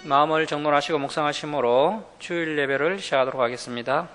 마음을 정돈하시고 묵상하심으로 주일 예배를 시작하도록 하겠습니다.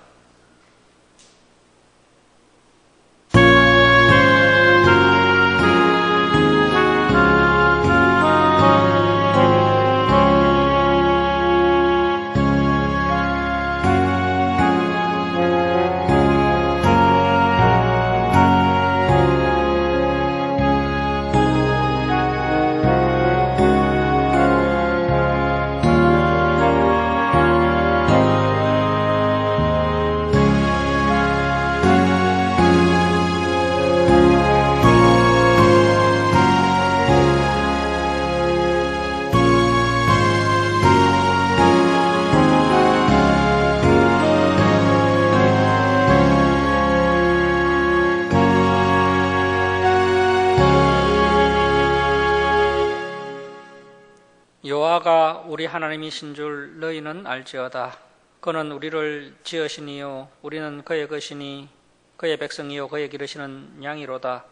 여호와가 우리 하나님이신 줄 너희는 알지어다. 그는 우리를 지으시니요 우리는 그의 것이니 그의 백성이요 그의 기르시는 양이로다.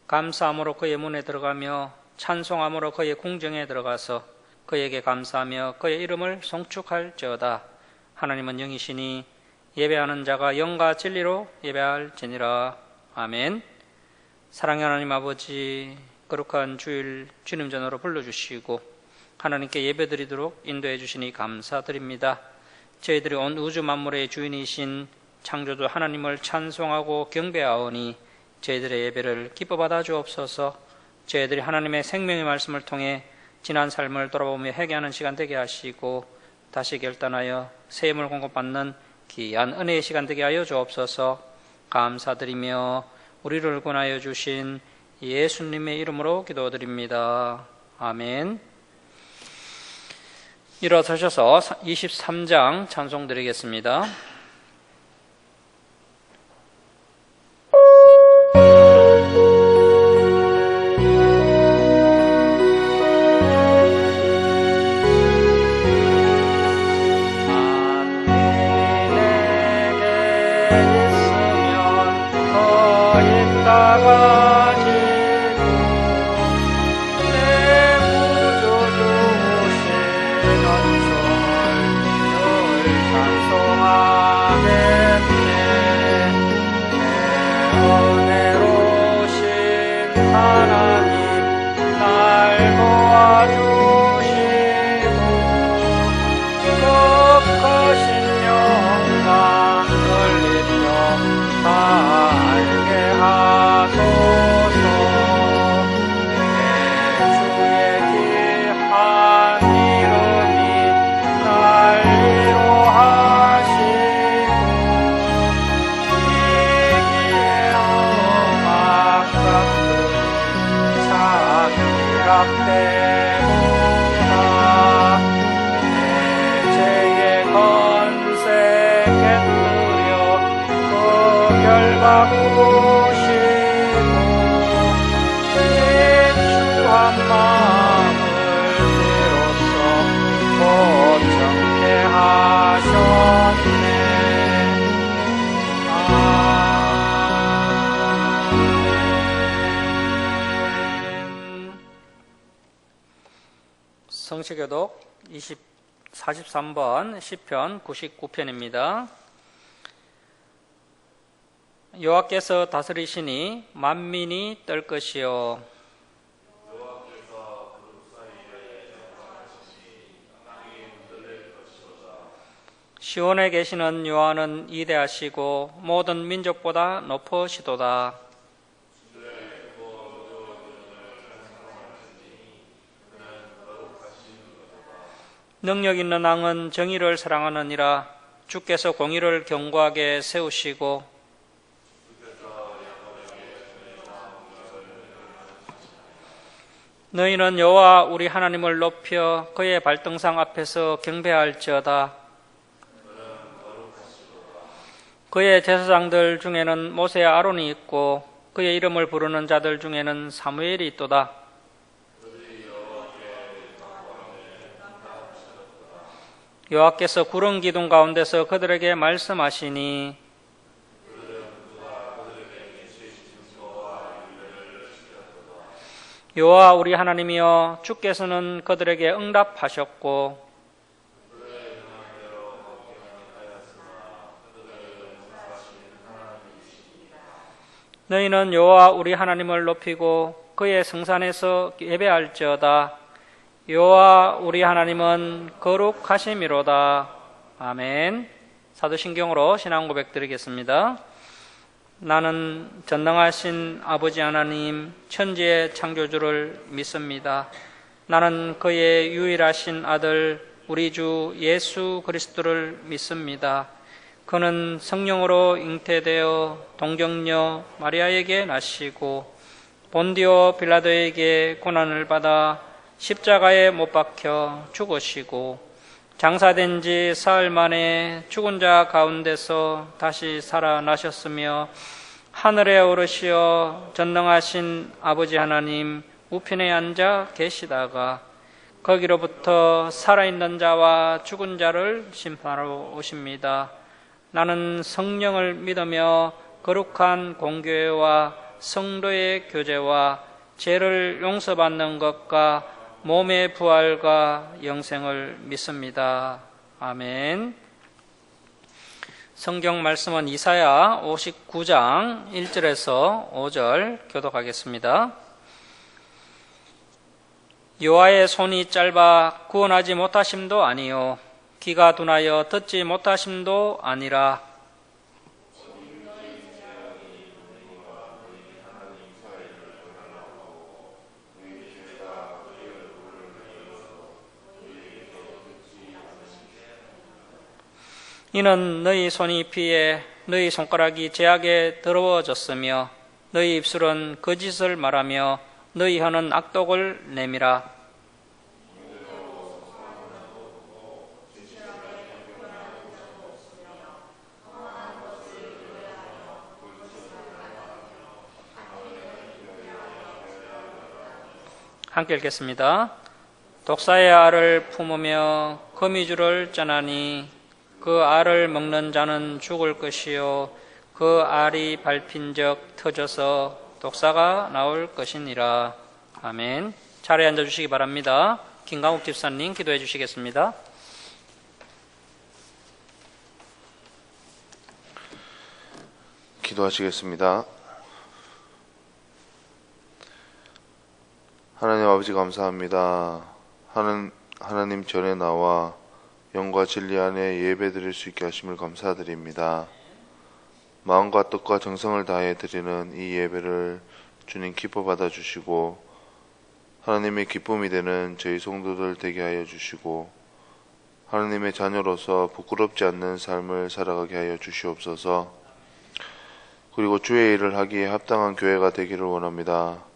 감사함으로 그의 문에 들어가며 찬송함으로 그의 궁정에 들어가서 그에게 감사하며 그의 이름을 송축할지어다. 하나님은 영이시니 예배하는 자가 영과 진리로 예배할지니라. 아멘. 사랑의 하나님 아버지, 거룩한 주일 주님 전으로 불러주시고 하나님께 예배드리도록 인도해 주시니 감사드립니다. 저희들이 온 우주 만물의 주인이신 창조주 하나님을 찬송하고 경배하오니 저희들의 예배를 기뻐 받아 주옵소서. 저희들이 하나님의 생명의 말씀을 통해 지난 삶을 돌아보며 회개하는 시간 되게 하시고 다시 결단하여 새 힘을 공급받는 귀한 은혜의 시간 되게 하여 주옵소서. 감사드리며 우리를 구원하여 주신 예수님의 이름으로 기도드립니다. 아멘. 일어서셔서 23장 찬송 드리겠습니다. 성시교독 43번 시편 99편입니다. 여호와께서 다스리시니 만민이 떨 것이요 시온에 계시는 여호와는 위대하시고 모든 민족보다 높으시도다. 능력 있는 왕은 정의를 사랑하느니라. 주께서 공의를 견고하게 세우시고 너희는 여호와 우리 하나님을 높여 그의 발등상 앞에서 경배할지어다. 그의 제사장들 중에는 모세와 아론이 있고 그의 이름을 부르는 자들 중에는 사무엘이 있도다. 여호와께서 구름 기둥 가운데서 그들에게 말씀하시니 여호와 우리 하나님이여 주께서는 그들에게 응답하셨고 너희는 여호와 우리 하나님을 높이고 그의 성산에서 예배할지어다. 여호와 우리 하나님은 거룩하심이로다. 아멘. 사도신경으로 신앙 고백 드리겠습니다. 나는 전능하신 아버지 하나님 천지의 창조주를 믿습니다. 나는 그의 유일하신 아들 우리 주 예수 그리스도를 믿습니다. 그는 성령으로 잉태되어 동정녀 마리아에게 나시고 본디오 빌라도에게 고난을 받아 십자가에 못 박혀 죽으시고 장사된 지 사흘 만에 죽은 자 가운데서 다시 살아나셨으며 하늘에 오르시어 전능하신 아버지 하나님 우편에 앉아 계시다가 거기로부터 살아있는 자와 죽은 자를 심판하러 오십니다. 나는 성령을 믿으며 거룩한 공교회와 성도의 교제와 죄를 용서받는 것과 몸의 부활과 영생을 믿습니다. 아멘. 성경 말씀은 이사야 59장 1절에서 5절 교독하겠습니다. 여호와의 손이 짧아 구원하지 못하심도 아니요 귀가 둔하여 듣지 못하심도 아니라 이는 너희 손이 피해 너희 손가락이 죄악에 더러워졌으며 너희 입술은 거짓을 말하며 너희 혀는 악독을 내밀어 함께 읽겠습니다. 독사의 알을 품으며 거미줄을 짜나니 그 알을 먹는 자는 죽을 것이요 그 알이 밟힌 적 터져서 독사가 나올 것이니라. 아멘. 자리에 앉아주시기 바랍니다. 김강욱 집사님 기도해 주시겠습니다. 기도하시겠습니다. 하나님 아버지 감사합니다. 하나님 전에 나와 영과 진리 안에 예배드릴 수 있게 하심을 감사드립니다. 마음과 뜻과 정성을 다해 드리는 이 예배를 주님 기뻐 받아주시고 하나님의 기쁨이 되는 저희 성도들 되게 하여 주시고 하나님의 자녀로서 부끄럽지 않는 삶을 살아가게 하여 주시옵소서. 그리고 주의 일을 하기에 합당한 교회가 되기를 원합니다.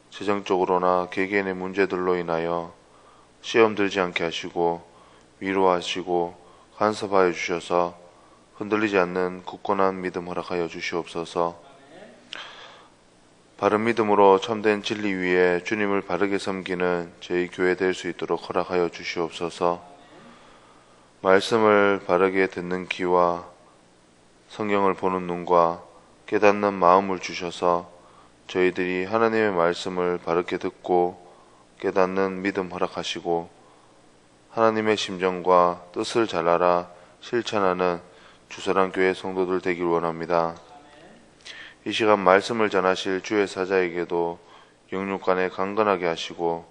재정적으로나 개개인의 문제들로 인하여 시험 들지 않게 하시고 위로하시고 간섭하여 주셔서 흔들리지 않는 굳건한 믿음 허락하여 주시옵소서. 바른 믿음으로 참된 진리 위에 주님을 바르게 섬기는 저희 교회 될 수 있도록 허락하여 주시옵소서. 말씀을 바르게 듣는 귀와 성경을 보는 눈과 깨닫는 마음을 주셔서 저희들이 하나님의 말씀을 바르게 듣고 깨닫는 믿음 허락하시고 하나님의 심정과 뜻을 잘 알아 실천하는 주사랑교회 성도들 되길 원합니다. 이 시간 말씀을 전하실 주의 사자에게도 영육간에 강건하게 하시고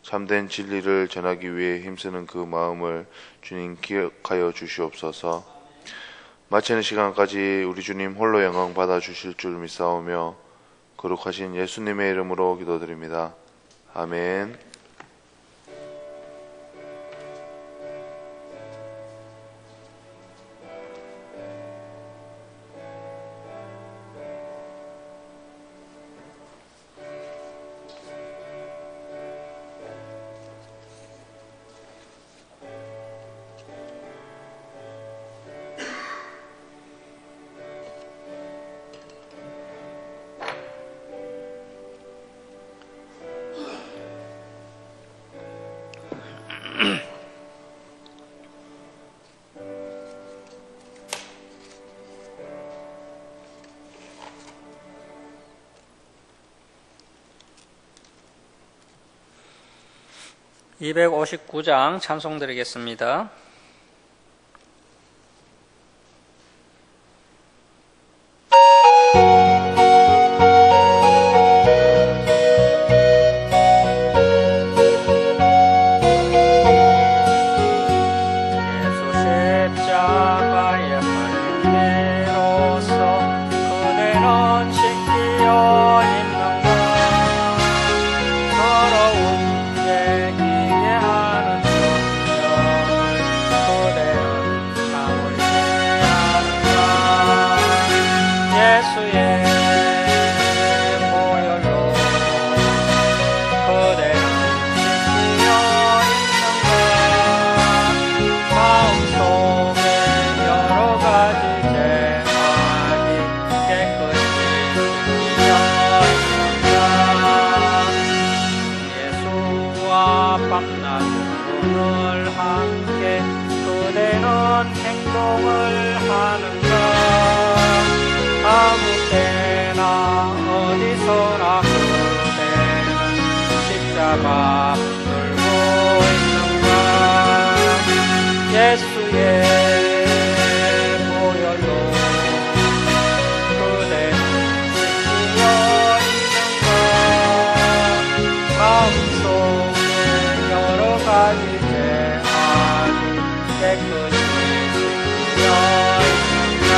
참된 진리를 전하기 위해 힘쓰는 그 마음을 주님 기억하여 주시옵소서. 마치는 시간까지 우리 주님 홀로 영광 받아 주실 줄 믿사오며 거룩하신 예수님의 이름으로 기도드립니다. 아멘. (259장) 찬송 드리겠습니다. 함께 그대는 행동을 하는가? 아무 때나 어디서나 그대는 십자가 들고 있는가? 예수의 보혈로 그대는 지키어 있는가? 마음속에 여러 가지 죄악이 깨끗이 지키어 있는가?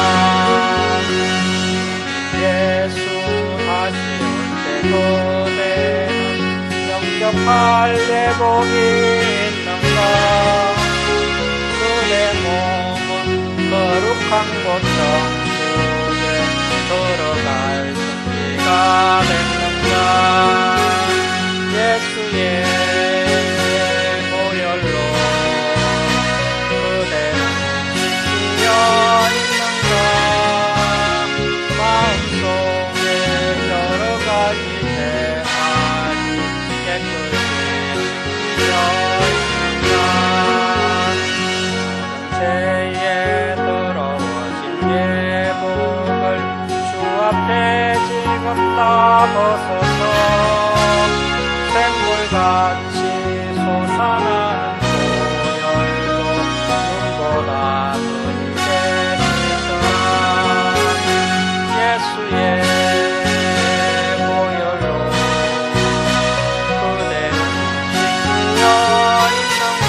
예수 다시 올 때 그대는 영접할 예복이 있는가? 그대 몸은 거룩한 곳 정수에 들어갈 준비가 됐는가? 예수의 보혈로 그대는 지키어 있는가? 마음속에 여러 가지 죄악이 깨끗이 지키어 있는가? 죄에 더러워진 예복을 주 앞에 지금 다 벗어서 샘물같이 솟아나는 보혈로 눈보다 눈이 되시더라. 예수의 보혈로 그대는 지키어 있는가?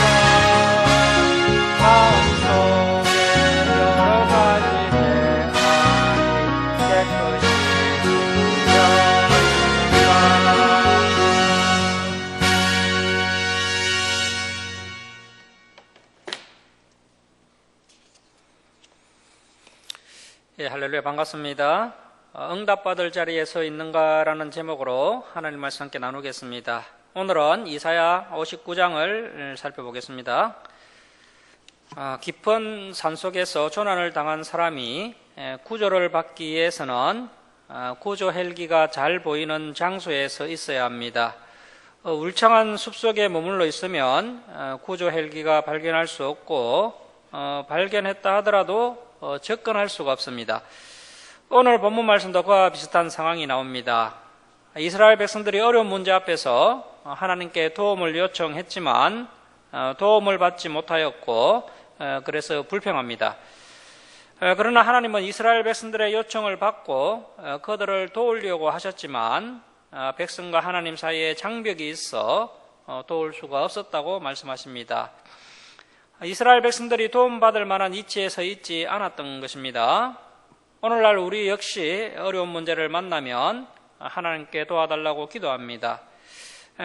마음속에 여러 가지 죄악이 깨끗이 지키어 있는가? 예, 할렐루야, 반갑습니다. 응답받을 자리에 서 있는가라는 제목으로 하나님 말씀 함께 나누겠습니다. 오늘은 이사야 59장을 살펴보겠습니다. 깊은 산속에서 조난을 당한 사람이 구조를 받기 위해서는 구조 헬기가 잘 보이는 장소에 서 있어야 합니다. 울창한 숲속에 머물러 있으면 구조 헬기가 발견할 수 없고 발견했다 하더라도 접근할 수가 없습니다. 오늘 본문 말씀도 그와 비슷한 상황이 나옵니다. 이스라엘 백성들이 어려운 문제 앞에서 하나님께 도움을 요청했지만 도움을 받지 못하였고 그래서 불평합니다. 그러나 하나님은 이스라엘 백성들의 요청을 받고 그들을 도우려고 하셨지만 백성과 하나님 사이에 장벽이 있어 도울 수가 없었다고 말씀하십니다. 이스라엘 백성들이 도움받을 만한 위치에 서 있지 않았던 것입니다. 오늘날 우리 역시 어려운 문제를 만나면 하나님께 도와달라고 기도합니다.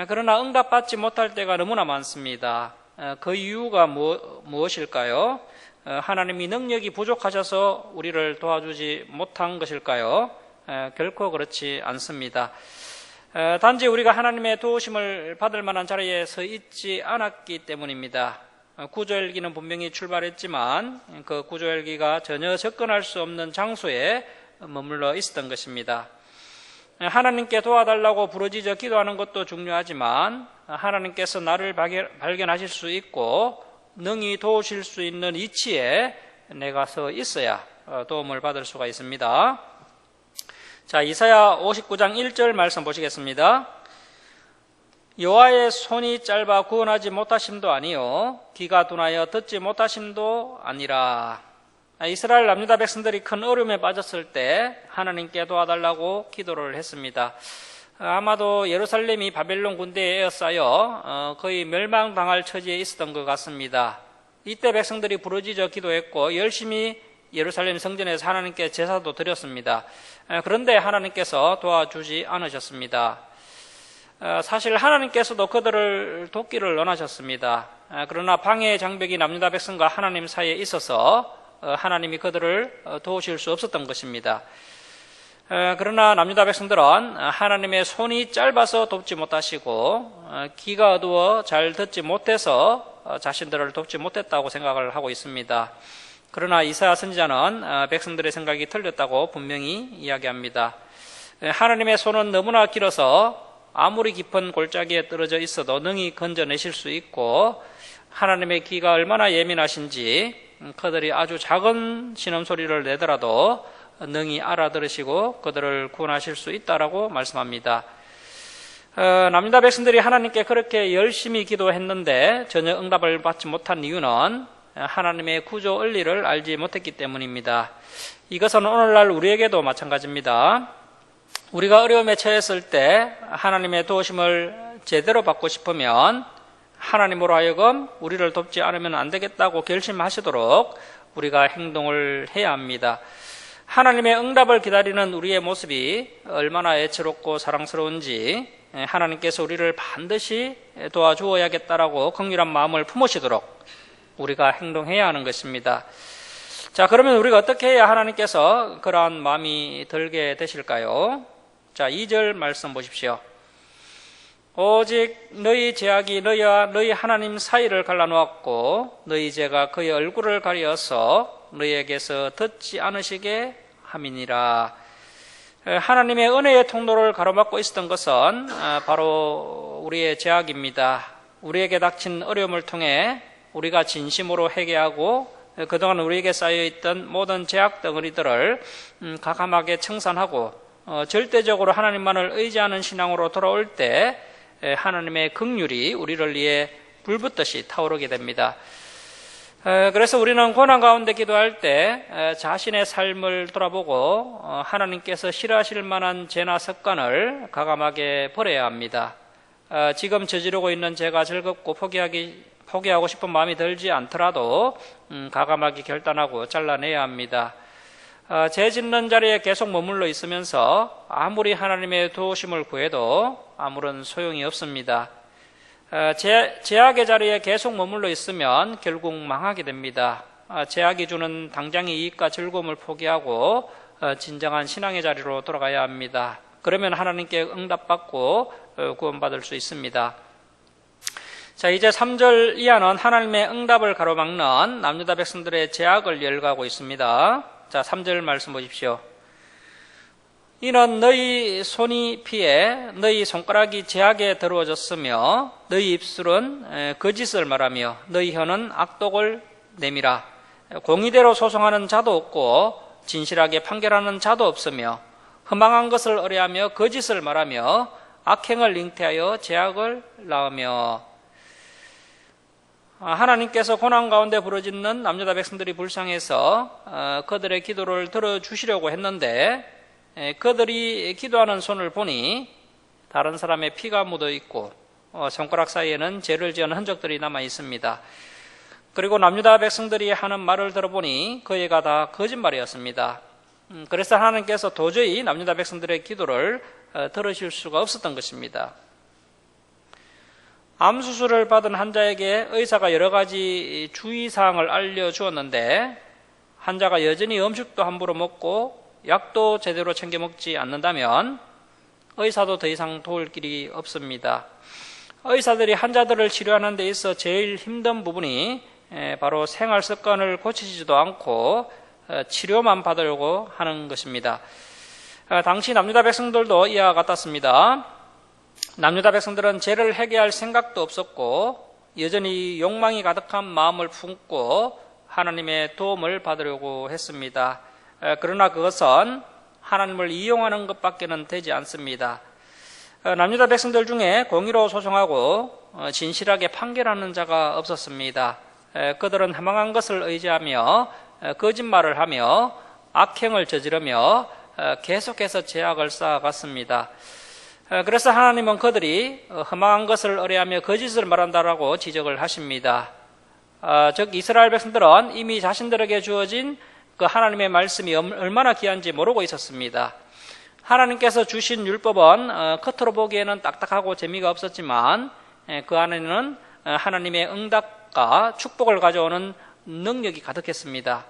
그러나 응답받지 못할 때가 너무나 많습니다. 그 이유가 무엇일까요? 하나님이 능력이 부족하셔서 우리를 도와주지 못한 것일까요? 결코 그렇지 않습니다. 단지 우리가 하나님의 도우심을 받을 만한 자리에 서 있지 않았기 때문입니다. 구조헬기는 분명히 출발했지만 그 구조헬기가 전혀 접근할 수 없는 장소에 머물러 있었던 것입니다. 하나님께 도와달라고 부르짖어 기도하는 것도 중요하지만 하나님께서 나를 발견하실 수 있고 능히 도우실 수 있는 위치에 내가 서 있어야 도움을 받을 수가 있습니다. 자, 이사야 59장 1절 말씀 보시겠습니다. 여호와의 손이 짧아 구원하지 못하심도 아니요 귀가 둔하여 듣지 못하심도 아니라. 이스라엘 남유다 백성들이 큰 어려움에 빠졌을 때 하나님께 도와달라고 기도를 했습니다. 아마도 예루살렘이 바벨론 군대에 에워싸여 거의 멸망당할 처지에 있었던 것 같습니다. 이때 백성들이 부르짖어 기도했고 열심히 예루살렘 성전에서 하나님께 제사도 드렸습니다. 그런데 하나님께서 도와주지 않으셨습니다. 사실 하나님께서도 그들을 돕기를 원하셨습니다. 그러나 방해의 장벽이 남유다 백성과 하나님 사이에 있어서 하나님이 그들을 도우실 수 없었던 것입니다. 그러나 남유다 백성들은 하나님의 손이 짧아서 돕지 못하시고 귀가 어두워 잘 듣지 못해서 자신들을 돕지 못했다고 생각을 하고 있습니다. 그러나 이사야 선지자는 백성들의 생각이 틀렸다고 분명히 이야기합니다. 하나님의 손은 너무나 길어서 아무리 깊은 골짜기에 떨어져 있어도 능히 건져내실 수 있고 하나님의 귀가 얼마나 예민하신지 그들이 아주 작은 신음소리를 내더라도 능히 알아들으시고 그들을 구원하실 수 있다라고 말씀합니다. 남유다 백성들이 하나님께 그렇게 열심히 기도했는데 전혀 응답을 받지 못한 이유는 하나님의 구조 원리를 알지 못했기 때문입니다. 이것은 오늘날 우리에게도 마찬가지입니다. 우리가 어려움에 처했을 때 하나님의 도우심을 제대로 받고 싶으면 하나님으로 하여금 우리를 돕지 않으면 안 되겠다고 결심하시도록 우리가 행동을 해야 합니다. 하나님의 응답을 기다리는 우리의 모습이 얼마나 애처롭고 사랑스러운지 하나님께서 우리를 반드시 도와주어야겠다라고 긍휼한 마음을 품으시도록 우리가 행동해야 하는 것입니다. 자, 그러면 우리가 어떻게 해야 하나님께서 그러한 마음이 들게 되실까요? 자, 2절 말씀 보십시오. 오직 너희 죄악이 너희와 너희 하나님 사이를 갈라놓았고 너희 죄가 그의 얼굴을 가려서 너희에게서 듣지 않으시게 함이니라. 하나님의 은혜의 통로를 가로막고 있었던 것은 바로 우리의 죄악입니다. 우리에게 닥친 어려움을 통해 우리가 진심으로 회개하고 그동안 우리에게 쌓여있던 모든 죄악 덩어리들을 가감하게 청산하고 절대적으로 하나님만을 의지하는 신앙으로 돌아올 때 하나님의 긍휼이 우리를 위해 불붙듯이 타오르게 됩니다. 그래서 우리는 고난 가운데 기도할 때 자신의 삶을 돌아보고 하나님께서 싫어하실 만한 죄나 습관을 가감하게 버려야 합니다. 지금 저지르고 있는 죄가 즐겁고 포기하고 싶은 마음이 들지 않더라도 가감하게 결단하고 잘라내야 합니다. 죄 짓는 자리에 계속 머물러 있으면서 아무리 하나님의 도우심을 구해도 아무런 소용이 없습니다. 죄악의 자리에 계속 머물러 있으면 결국 망하게 됩니다. 죄악이 주는 당장의 이익과 즐거움을 포기하고 진정한 신앙의 자리로 돌아가야 합니다. 그러면 하나님께 응답받고 구원받을 수 있습니다. 자, 이제 3절 이하는 하나님의 응답을 가로막는 남유다 백성들의 죄악을 열거하고 있습니다. 자, 3절 말씀 보십시오. 이는 너희 손이 피해 너희 손가락이 죄악에 더러워졌으며 너희 입술은 거짓을 말하며 너희 혀는 악독을 내밀어 공의대로 소송하는 자도 없고 진실하게 판결하는 자도 없으며 허망한 것을 의뢰하며 거짓을 말하며 악행을 잉태하여 죄악을 낳으며. 하나님께서 고난 가운데 부르짖는 남유다 백성들이 불쌍해서 그들의 기도를 들어주시려고 했는데 그들이 기도하는 손을 보니 다른 사람의 피가 묻어 있고 손가락 사이에는 죄를 지은 흔적들이 남아 있습니다. 그리고 남유다 백성들이 하는 말을 들어보니 그 애가 다 거짓말이었습니다. 그래서 하나님께서 도저히 남유다 백성들의 기도를 들으실 수가 없었던 것입니다. 암 수술을 받은 환자에게 의사가 여러 가지 주의사항을 알려주었는데 환자가 여전히 음식도 함부로 먹고 약도 제대로 챙겨 먹지 않는다면 의사도 더 이상 도울 길이 없습니다. 의사들이 환자들을 치료하는 데 있어 제일 힘든 부분이 바로 생활 습관을 고치지도 않고 치료만 받으려고 하는 것입니다. 당시 남유다 백성들도 이와 같았습니다. 남유다 백성들은 죄를 회개할 생각도 없었고 여전히 욕망이 가득한 마음을 품고 하나님의 도움을 받으려고 했습니다. 그러나 그것은 하나님을 이용하는 것밖에는 되지 않습니다. 남유다 백성들 중에 공의로 소송하고 진실하게 판결하는 자가 없었습니다. 그들은 허망한 것을 의지하며 거짓말을 하며 악행을 저지르며 계속해서 죄악을 쌓아갔습니다. 그래서 하나님은 그들이 허망한 것을 의뢰하며 거짓을 말한다라고 지적을 하십니다. 즉 이스라엘 백성들은 이미 자신들에게 주어진 그 하나님의 말씀이 얼마나 귀한지 모르고 있었습니다. 하나님께서 주신 율법은 겉으로 보기에는 딱딱하고 재미가 없었지만 그 안에는 하나님의 응답과 축복을 가져오는 능력이 가득했습니다.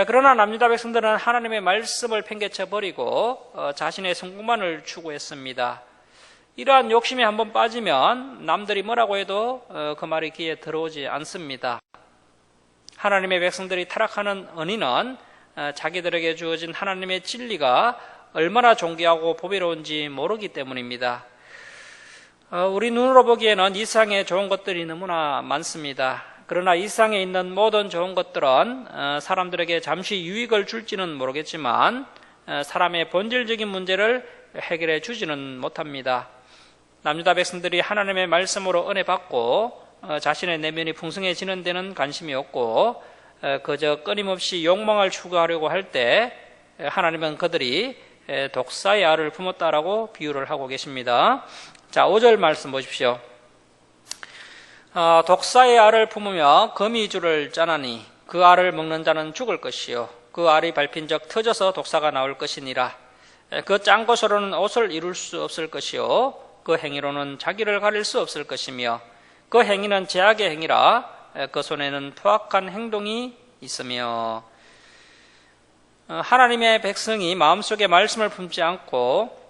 그러나 남유다 백성들은 하나님의 말씀을 팽개쳐 버리고 자신의 성공만을 추구했습니다. 이러한 욕심에 한번 빠지면 남들이 뭐라고 해도 그 말이 귀에 들어오지 않습니다. 하나님의 백성들이 타락하는 원인은 자기들에게 주어진 하나님의 진리가 얼마나 존귀하고 보배로운지 모르기 때문입니다. 우리 눈으로 보기에는 이 세상에 좋은 것들이 너무나 많습니다. 그러나 이 세상에 있는 모든 좋은 것들은 사람들에게 잠시 유익을 줄지는 모르겠지만 사람의 본질적인 문제를 해결해 주지는 못합니다. 남유다 백성들이 하나님의 말씀으로 은혜 받고 자신의 내면이 풍성해지는 데는 관심이 없고 그저 끊임없이 욕망을 추구하려고 할 때 하나님은 그들이 독사의 알을 품었다라고 비유를 하고 계십니다. 자, 5절 말씀 보십시오. 독사의 알을 품으며 거미줄을 짜나니 그 알을 먹는 자는 죽을 것이요 그 알이 밟힌 적 터져서 독사가 나올 것이니라. 그 짠 것으로는 옷을 이룰 수 없을 것이요 그 행위로는 자기를 가릴 수 없을 것이며 그 행위는 죄악의 행위라. 그 손에는 포악한 행동이 있으며. 하나님의 백성이 마음속에 말씀을 품지 않고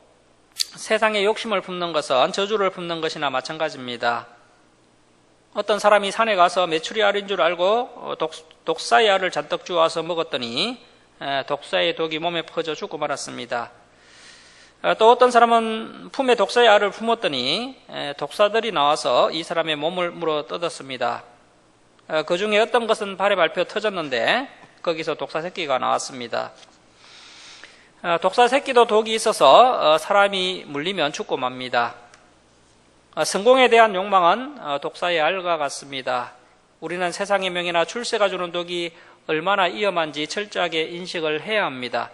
세상의 욕심을 품는 것은 저주를 품는 것이나 마찬가지입니다. 어떤 사람이 산에 가서 메추리 알인 줄 알고 독사의 알을 잔뜩 주워서 먹었더니 독사의 독이 몸에 퍼져 죽고 말았습니다. 또 어떤 사람은 품에 독사의 알을 품었더니 독사들이 나와서 이 사람의 몸을 물어 뜯었습니다. 그 중에 어떤 것은 발에 밟혀 터졌는데 거기서 독사 새끼가 나왔습니다. 독사 새끼도 독이 있어서 사람이 물리면 죽고 맙니다. 성공에 대한 욕망은 독사의 알과 같습니다. 우리는 세상의 명예나 출세가 주는 독이 얼마나 위험한지 철저하게 인식을 해야 합니다.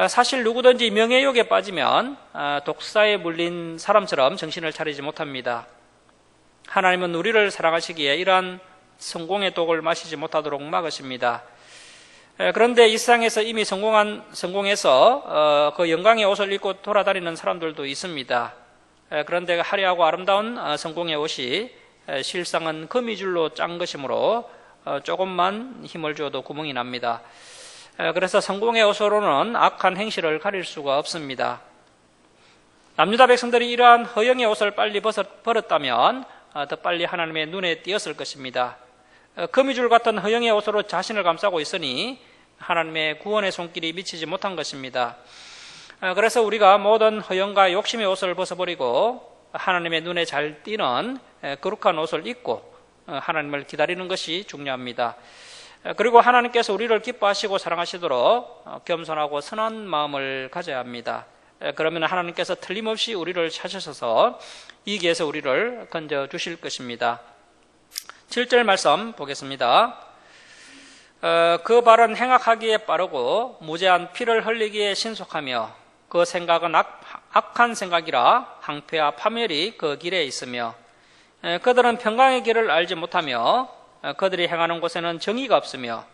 사실 누구든지 명예욕에 빠지면 독사에 물린 사람처럼 정신을 차리지 못합니다. 하나님은 우리를 사랑하시기에 이러한 성공의 독을 마시지 못하도록 막으십니다. 그런데 이 세상에서 이미 성공해서 그 영광의 옷을 입고 돌아다니는 사람들도 있습니다. 그런데 화려하고 아름다운 성공의 옷이 실상은 거미줄로 짠 것이므로 조금만 힘을 줘도 구멍이 납니다. 그래서 성공의 옷으로는 악한 행실을 가릴 수가 없습니다. 남유다 백성들이 이러한 허영의 옷을 빨리 버렸다면 더 빨리 하나님의 눈에 띄었을 것입니다. 거미줄 같은 허영의 옷으로 자신을 감싸고 있으니 하나님의 구원의 손길이 미치지 못한 것입니다. 그래서 우리가 모든 허영과 욕심의 옷을 벗어버리고 하나님의 눈에 잘 띄는 거룩한 옷을 입고 하나님을 기다리는 것이 중요합니다. 그리고 하나님께서 우리를 기뻐하시고 사랑하시도록 겸손하고 선한 마음을 가져야 합니다. 그러면 하나님께서 틀림없이 우리를 찾으셔서 이 길에서 우리를 건져주실 것입니다. 7절 말씀 보겠습니다. 그 발은 행악하기에 빠르고 무제한 피를 흘리기에 신속하며 그 생각은 악한 생각이라 항폐와 파멸이 그 길에 있으며 그들은 평강의 길을 알지 못하며 그들이 행하는 곳에는 정의가 없으며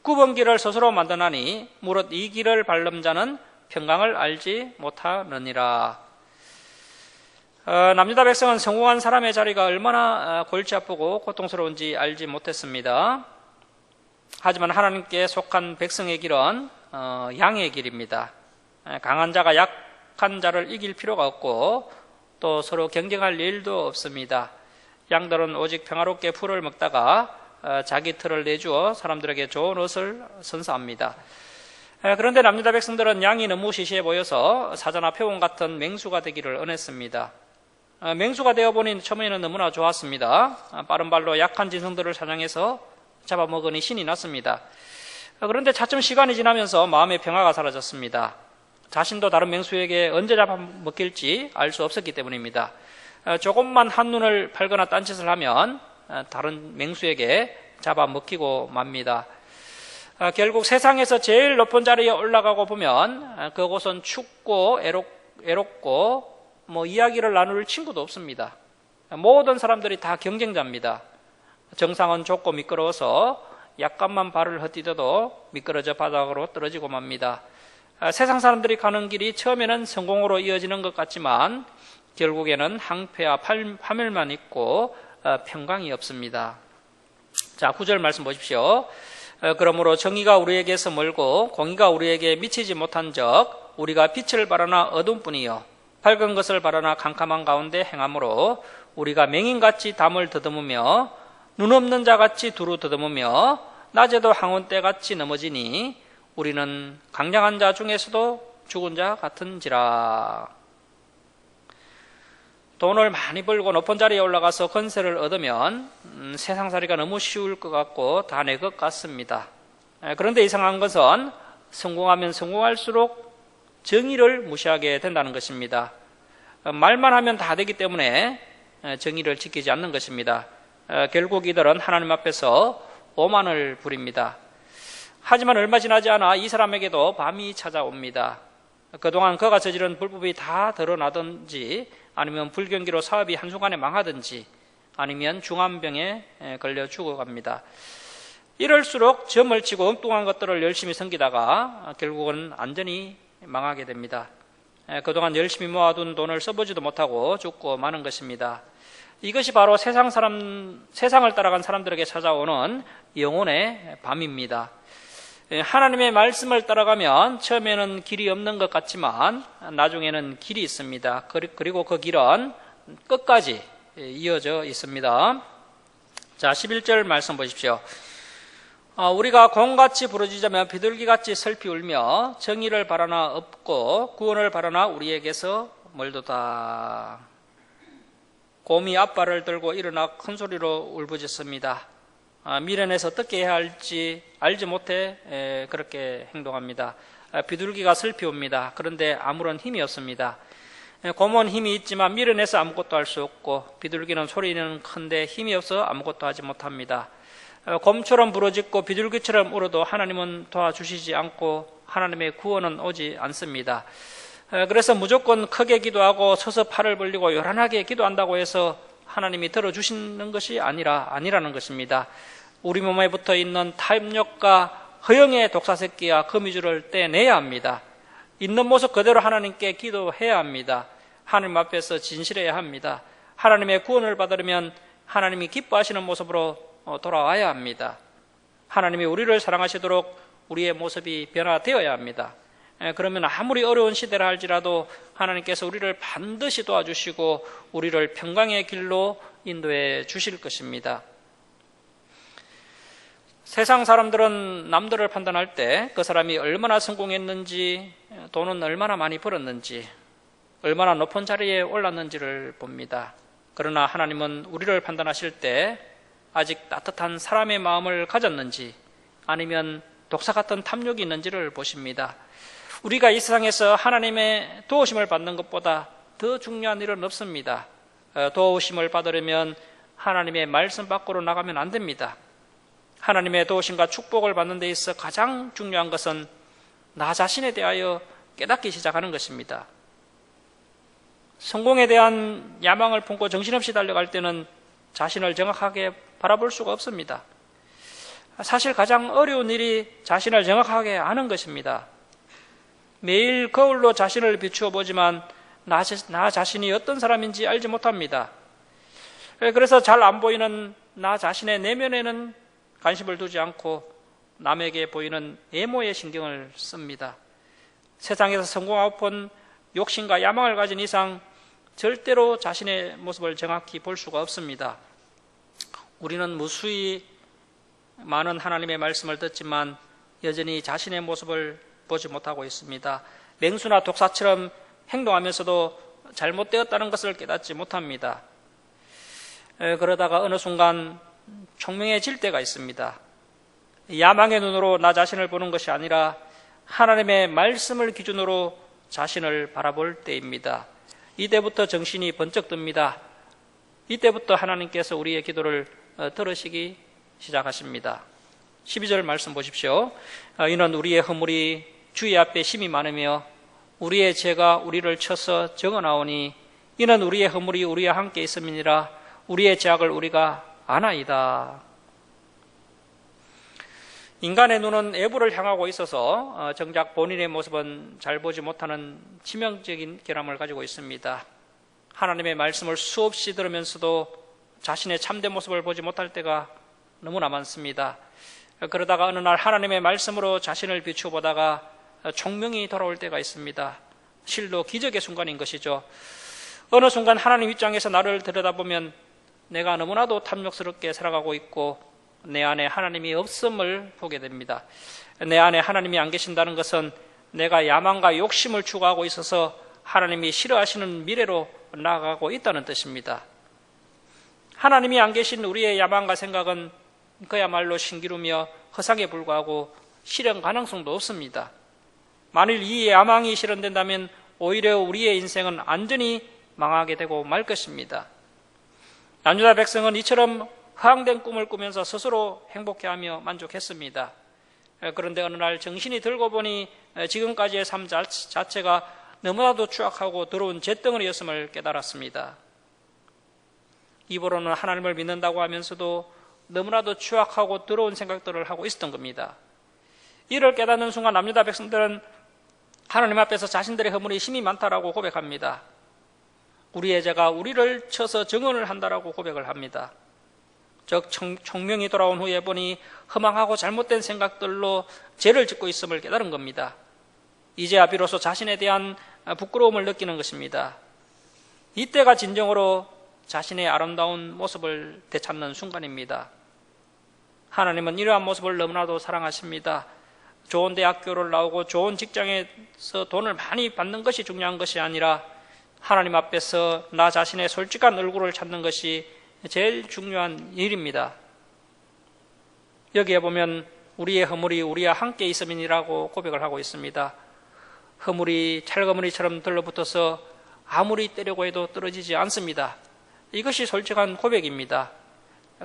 굽은 길을 스스로 만드나니 무릇 이 길을 밟는 자는 평강을 알지 못하느니라. 남유다 백성은 성공한 사람의 자리가 얼마나 골치 아프고 고통스러운지 알지 못했습니다. 하지만 하나님께 속한 백성의 길은 양의 길입니다. 강한 자가 약한 자를 이길 필요가 없고 또 서로 경쟁할 일도 없습니다. 양들은 오직 평화롭게 풀을 먹다가 자기 털을 내주어 사람들에게 좋은 옷을 선사합니다. 그런데 남유다 백성들은 양이 너무 시시해 보여서 사자나 표범 같은 맹수가 되기를 원했습니다. 맹수가 되어보니 처음에는 너무나 좋았습니다. 빠른 발로 약한 짐승들을 사냥해서 잡아먹으니 신이 났습니다. 그런데 차츰 시간이 지나면서 마음의 평화가 사라졌습니다. 자신도 다른 맹수에게 언제 잡아먹힐지 알 수 없었기 때문입니다. 조금만 한눈을 팔거나 딴짓을 하면 다른 맹수에게 잡아먹히고 맙니다. 결국 세상에서 제일 높은 자리에 올라가고 보면 그곳은 춥고 애롭고 이야기를 나눌 친구도 없습니다. 모든 사람들이 다 경쟁자입니다. 정상은 좁고 미끄러워서 약간만 발을 헛디뎌도 미끄러져 바닥으로 떨어지고 맙니다. 세상 사람들이 가는 길이 처음에는 성공으로 이어지는 것 같지만 결국에는 항폐와 파멸만 있고 평강이 없습니다. 자, 9절 말씀 보십시오. 그러므로 정의가 우리에게서 멀고 공의가 우리에게 미치지 못한 적 우리가 빛을 바라나 어둠뿐이요 밝은 것을 바라나 캄캄한 가운데 행함으로 우리가 맹인같이 담을 더듬으며 눈 없는 자같이 두루 더듬으며 낮에도 항온때같이 넘어지니 우리는 강량한 자 중에서도 죽은 자 같은지라. 돈을 많이 벌고 높은 자리에 올라가서 권세를 얻으면 세상살이가 너무 쉬울 것 같고 다 내 것 같습니다. 그런데 이상한 것은 성공하면 성공할수록 정의를 무시하게 된다는 것입니다. 말만 하면 다 되기 때문에 정의를 지키지 않는 것입니다. 결국 이들은 하나님 앞에서 오만을 부립니다. 하지만 얼마 지나지 않아 이 사람에게도 밤이 찾아옵니다. 그동안 그가 저지른 불법이 다 드러나든지 아니면 불경기로 사업이 한순간에 망하든지 아니면 중환병에 걸려 죽어갑니다. 이럴수록 점을 치고 엉뚱한 것들을 열심히 섬기다가 결국은 완전히 망하게 됩니다. 그동안 열심히 모아둔 돈을 써보지도 못하고 죽고 마는 것입니다. 이것이 바로 세상을 따라간 사람들에게 찾아오는 영혼의 밤입니다. 하나님의 말씀을 따라가면 처음에는 길이 없는 것 같지만 나중에는 길이 있습니다. 그리고 그 길은 끝까지 이어져 있습니다. 자, 11절 말씀 보십시오. 우리가 공같이 부르짖으며 비둘기같이 슬피 울며 정의를 바라나 없고 구원을 바라나 우리에게서 멀도다. 곰이 앞발을 들고 일어나 큰 소리로 울부짖습니다. 미련해서 어떻게 해야 할지 알지 못해 그렇게 행동합니다. 비둘기가 슬피 웁니다. 그런데 아무런 힘이 없습니다. 곰은 힘이 있지만 미련해서 아무것도 할 수 없고 비둘기는 소리는 큰데 힘이 없어 아무것도 하지 못합니다. 곰처럼 부르짖고 비둘기처럼 울어도 하나님은 도와주시지 않고 하나님의 구원은 오지 않습니다. 그래서 무조건 크게 기도하고 서서 팔을 벌리고 요란하게 기도한다고 해서 하나님이 들어주시는 것이 아니라는 것입니다. 우리 몸에 붙어 있는 탐욕과 허영의 독사새끼와 거미줄을 떼내야 합니다. 있는 모습 그대로 하나님께 기도해야 합니다. 하나님 앞에서 진실해야 합니다. 하나님의 구원을 받으려면 하나님이 기뻐하시는 모습으로 돌아와야 합니다. 하나님이 우리를 사랑하시도록 우리의 모습이 변화되어야 합니다. 그러면 아무리 어려운 시대라 할지라도 하나님께서 우리를 반드시 도와주시고 우리를 평강의 길로 인도해 주실 것입니다. 세상 사람들은 남들을 판단할 때 그 사람이 얼마나 성공했는지, 돈은 얼마나 많이 벌었는지, 얼마나 높은 자리에 올랐는지를 봅니다. 그러나 하나님은 우리를 판단하실 때 아직 따뜻한 사람의 마음을 가졌는지 아니면 독사 같은 탐욕이 있는지를 보십니다. 우리가 이 세상에서 하나님의 도우심을 받는 것보다 더 중요한 일은 없습니다. 도우심을 받으려면 하나님의 말씀 밖으로 나가면 안 됩니다. 하나님의 도우심과 축복을 받는 데 있어 가장 중요한 것은 나 자신에 대하여 깨닫기 시작하는 것입니다. 성공에 대한 야망을 품고 정신없이 달려갈 때는 자신을 정확하게 바라볼 수가 없습니다. 사실 가장 어려운 일이 자신을 정확하게 아는 것입니다. 매일 거울로 자신을 비추어 보지만 나 자신이 어떤 사람인지 알지 못합니다. 그래서 잘 안 보이는 나 자신의 내면에는 관심을 두지 않고 남에게 보이는 외모에 신경을 씁니다. 세상에서 성공하고픈 욕심과 야망을 가진 이상 절대로 자신의 모습을 정확히 볼 수가 없습니다. 우리는 무수히 많은 하나님의 말씀을 듣지만 여전히 자신의 모습을 보지 못하고 있습니다. 맹수나 독사처럼 행동하면서도 잘못되었다는 것을 깨닫지 못합니다. 그러다가 어느 순간 총명해질 때가 있습니다. 야망의 눈으로 나 자신을 보는 것이 아니라 하나님의 말씀을 기준으로 자신을 바라볼 때입니다. 이때부터 정신이 번쩍 듭니다. 이때부터 하나님께서 우리의 기도를 들으시기 시작하십니다. 12절 말씀 보십시오. 이는 우리의 허물이 주의 앞에 심히 많으며 우리의 죄가 우리를 쳐서 적어나오니 이는 우리의 허물이 우리와 함께 있음이니라. 우리의 죄악을 우리가 아나이다. 인간의 눈은 외부를 향하고 있어서 정작 본인의 모습은 잘 보지 못하는 치명적인 결함을 가지고 있습니다. 하나님의 말씀을 수없이 들으면서도 자신의 참된 모습을 보지 못할 때가 너무나 많습니다. 그러다가 어느 날 하나님의 말씀으로 자신을 비추어 보다가 총명이 돌아올 때가 있습니다. 실로 기적의 순간인 것이죠. 어느 순간 하나님 입장에서 나를 들여다보면 내가 너무나도 탐욕스럽게 살아가고 있고 내 안에 하나님이 없음을 보게 됩니다. 내 안에 하나님이 안 계신다는 것은 내가 야망과 욕심을 추구하고 있어서 하나님이 싫어하시는 미래로 나아가고 있다는 뜻입니다. 하나님이 안 계신 우리의 야망과 생각은 그야말로 신기루며 허상에 불과하고 실현 가능성도 없습니다. 만일 이 야망이 실현된다면 오히려 우리의 인생은 완전히 망하게 되고 말 것입니다. 남유다 백성은 이처럼 허황된 꿈을 꾸면서 스스로 행복해하며 만족했습니다. 그런데 어느 날 정신이 들고 보니 지금까지의 삶 자체가 너무나도 추악하고 더러운 잿덩어리였음을 깨달았습니다. 입으로는 하나님을 믿는다고 하면서도 너무나도 추악하고 더러운 생각들을 하고 있었던 겁니다. 이를 깨닫는 순간 남유다 백성들은 하나님 앞에서 자신들의 허물이 힘이 많다라고 고백합니다. 우리의 죄가 우리를 쳐서 정언을 한다라고 고백을 합니다. 즉 총명이 돌아온 후에 보니 허망하고 잘못된 생각들로 죄를 짓고 있음을 깨달은 겁니다. 이제야 비로소 자신에 대한 부끄러움을 느끼는 것입니다. 이때가 진정으로 자신의 아름다운 모습을 되찾는 순간입니다. 하나님은 이러한 모습을 너무나도 사랑하십니다. 좋은 대학교를 나오고 좋은 직장에서 돈을 많이 받는 것이 중요한 것이 아니라 하나님 앞에서 나 자신의 솔직한 얼굴을 찾는 것이 제일 중요한 일입니다. 여기에 보면 우리의 허물이 우리와 함께 있음이라고 고백을 하고 있습니다. 허물이 찰거머리처럼 들러붙어서 아무리 때려고 해도 떨어지지 않습니다. 이것이 솔직한 고백입니다.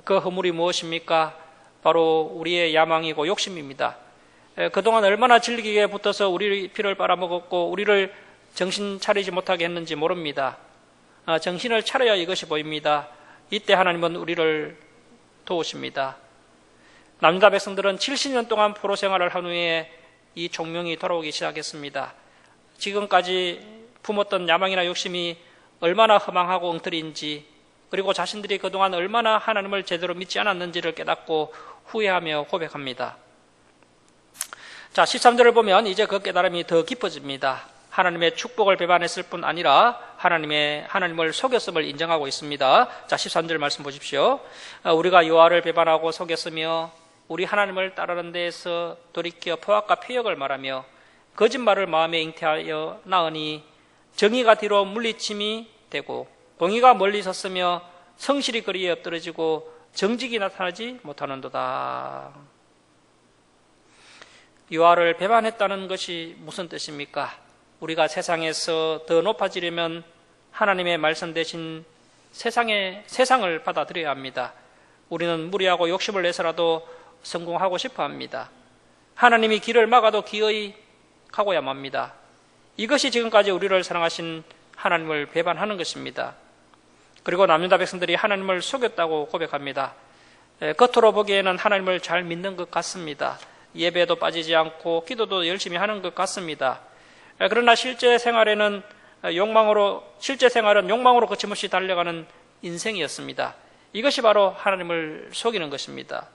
그 허물이 무엇입니까? 바로 우리의 야망이고 욕심입니다. 그동안 얼마나 질기게 붙어서 우리 피를 빨아먹었고 우리를 정신 차리지 못하게 했는지 모릅니다. 정신을 차려야 이것이 보입니다. 이때 하나님은 우리를 도우십니다. 남유다 백성들은 70년 동안 포로 생활을 한 후에 이 총명이 돌아오기 시작했습니다. 지금까지 품었던 야망이나 욕심이 얼마나 허망하고 엉터리인지, 그리고 자신들이 그동안 얼마나 하나님을 제대로 믿지 않았는지를 깨닫고 후회하며 고백합니다. 자, 13절을 보면 이제 그 깨달음이 더 깊어집니다. 하나님의 축복을 배반했을 뿐 아니라 하나님을 속였음을 인정하고 있습니다. 자, 13절 말씀 보십시오. 우리가 여호와를 배반하고 속였으며 우리 하나님을 따르는 데에서 돌이켜 포악과 폐역을 말하며 거짓말을 마음에 잉태하여 나으니 정의가 뒤로 물리침이 되고 공의가 멀리 섰으며 성실이 거리에 엎드러지고 정직이 나타나지 못하는도다. 여호와를 배반했다는 것이 무슨 뜻입니까? 우리가 세상에서 더 높아지려면 하나님의 말씀 대신 세상을 받아들여야 합니다. 우리는 무리하고 욕심을 내서라도 성공하고 싶어 합니다. 하나님이 길을 막아도 기어이 가고야만 합니다. 이것이 지금까지 우리를 사랑하신 하나님을 배반하는 것입니다. 그리고 남유다 백성들이 하나님을 속였다고 고백합니다. 겉으로 보기에는 하나님을 잘 믿는 것 같습니다. 예배도 빠지지 않고 기도도 열심히 하는 것 같습니다. 그러나 실제 생활은 욕망으로 거침없이 달려가는 인생이었습니다. 이것이 바로 하나님을 속이는 것입니다.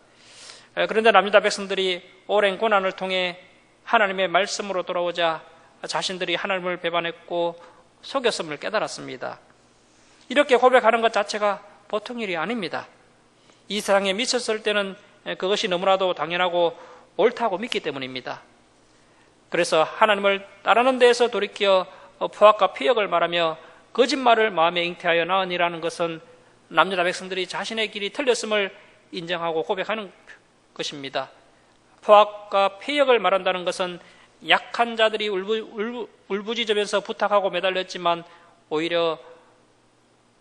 그런데 남유다 백성들이 오랜 고난을 통해 하나님의 말씀으로 돌아오자 자신들이 하나님을 배반했고 속였음을 깨달았습니다. 이렇게 고백하는 것 자체가 보통 일이 아닙니다. 이 세상에 미쳤을 때는 그것이 너무나도 당연하고 옳다고 믿기 때문입니다. 그래서 하나님을 따르는 데에서 돌이켜 포악과 피역을 말하며 거짓말을 마음에 잉태하여 나으니라는 것은 남유다 백성들이 자신의 길이 틀렸음을 인정하고 고백하는 것입니다. 포악과 폐역을 말한다는 것은 약한 자들이 울부짖으면서 부탁하고 매달렸지만 오히려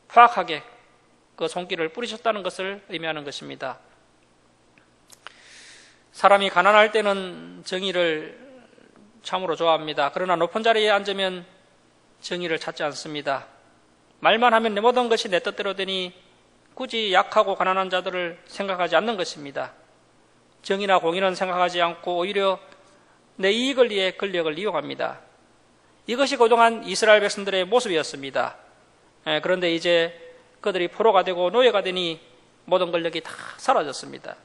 포악하게 그 손길을 뿌리셨다는 것을 의미하는 것입니다. 사람이 가난할 때는 정의를 참으로 좋아합니다. 그러나 높은 자리에 앉으면 정의를 찾지 않습니다. 말만 하면 내 모든 것이 내 뜻대로 되니 굳이 약하고 가난한 자들을 생각하지 않는 것입니다. 정의나 공의는 생각하지 않고 오히려 내 이익을 위해 권력을 이용합니다. 이것이 그동안 이스라엘 백성들의 모습이었습니다. 그런데 이제 그들이 포로가 되고 노예가 되니 모든 권력이 다 사라졌습니다.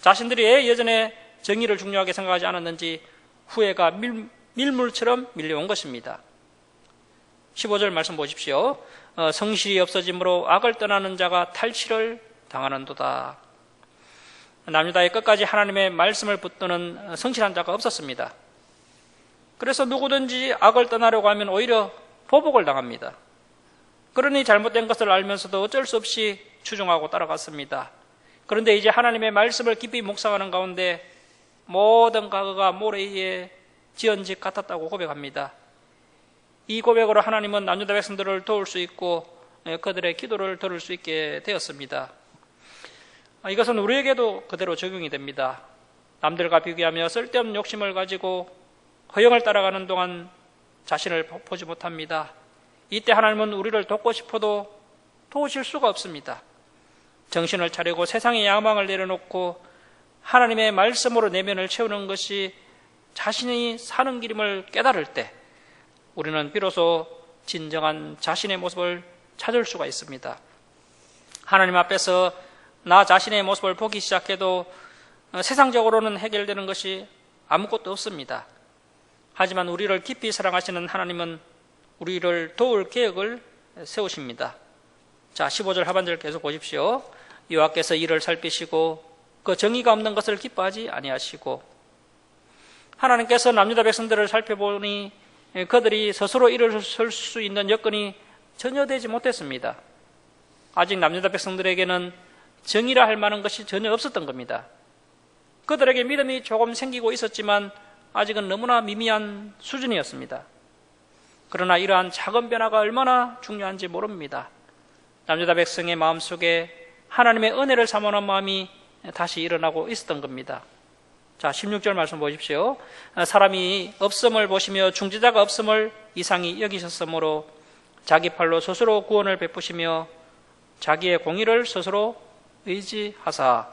자신들이 예전에 정의를 중요하게 생각하지 않았는지 후회가 밀물처럼 밀려온 것입니다. 15절 말씀 보십시오. 성실이 없어짐으로 악을 떠나는 자가 탈취를 당하는도다. 남유다의 끝까지 하나님의 말씀을 붙드는 성실한 자가 없었습니다. 그래서 누구든지 악을 떠나려고 하면 오히려 보복을 당합니다. 그러니 잘못된 것을 알면서도 어쩔 수 없이 추종하고 따라갔습니다. 그런데 이제 하나님의 말씀을 깊이 묵상하는 가운데 모든 과거가 모래 위에 지은 집 같았다고 고백합니다. 이 고백으로 하나님은 남유다 백성들을 도울 수 있고 그들의 기도를 들을 수 있게 되었습니다. 이것은 우리에게도 그대로 적용이 됩니다. 남들과 비교하며 쓸데없는 욕심을 가지고 허영을 따라가는 동안 자신을 보지 못합니다. 이때 하나님은 우리를 돕고 싶어도 도우실 수가 없습니다. 정신을 차리고 세상의 야망을 내려놓고 하나님의 말씀으로 내면을 채우는 것이 자신이 사는 길임을 깨달을 때 우리는 비로소 진정한 자신의 모습을 찾을 수가 있습니다. 하나님 앞에서 나 자신의 모습을 보기 시작해도 세상적으로는 해결되는 것이 아무것도 없습니다. 하지만 우리를 깊이 사랑하시는 하나님은 우리를 도울 계획을 세우십니다. 자, 15절 하반절 계속 보십시오. 여호와께서 이를 살피시고 그 정의가 없는 것을 기뻐하지 아니하시고, 하나님께서 남유다 백성들을 살펴보니 그들이 스스로 일어설 수 있는 여건이 전혀 되지 못했습니다. 아직 남유다 백성들에게는 정의라 할 만한 것이 전혀 없었던 겁니다. 그들에게 믿음이 조금 생기고 있었지만 아직은 너무나 미미한 수준이었습니다. 그러나 이러한 작은 변화가 얼마나 중요한지 모릅니다. 남유다 백성의 마음속에 하나님의 은혜를 사모하는 마음이 다시 일어나고 있었던 겁니다. 자, 16절 말씀 보십시오. 사람이 없음을 보시며 중지자가 없음을 이상히 여기셨으므로 자기 팔로 스스로 구원을 베푸시며 자기의 공의를 스스로 의지하사.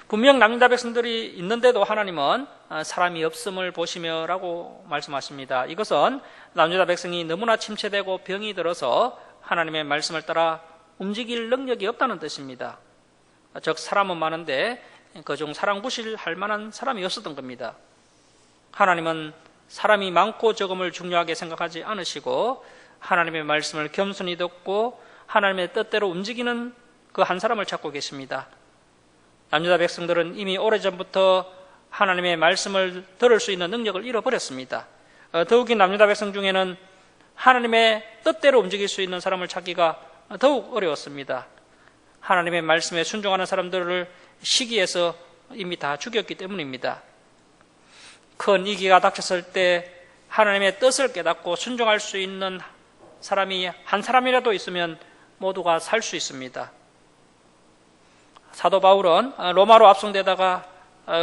분명 남유다 백성들이 있는데도 하나님은 사람이 없음을 보시며 라고 말씀하십니다. 이것은 남유다 백성이 너무나 침체되고 병이 들어서 하나님의 말씀을 따라 움직일 능력이 없다는 뜻입니다. 즉 사람은 많은데 그중 사랑부실할 만한 사람이 없었던 겁니다. 하나님은 사람이 많고 적음을 중요하게 생각하지 않으시고 하나님의 말씀을 겸손히 듣고 하나님의 뜻대로 움직이는 그 한 사람을 찾고 계십니다. 남유다 백성들은 이미 오래전부터 하나님의 말씀을 들을 수 있는 능력을 잃어버렸습니다. 더욱이 남유다 백성 중에는 하나님의 뜻대로 움직일 수 있는 사람을 찾기가 더욱 어려웠습니다. 하나님의 말씀에 순종하는 사람들을 시기에서 이미 다 죽였기 때문입니다. 큰 위기가 닥쳤을 때 하나님의 뜻을 깨닫고 순종할 수 있는 사람이 한 사람이라도 있으면 모두가 살 수 있습니다. 사도 바울은 로마로 압송되다가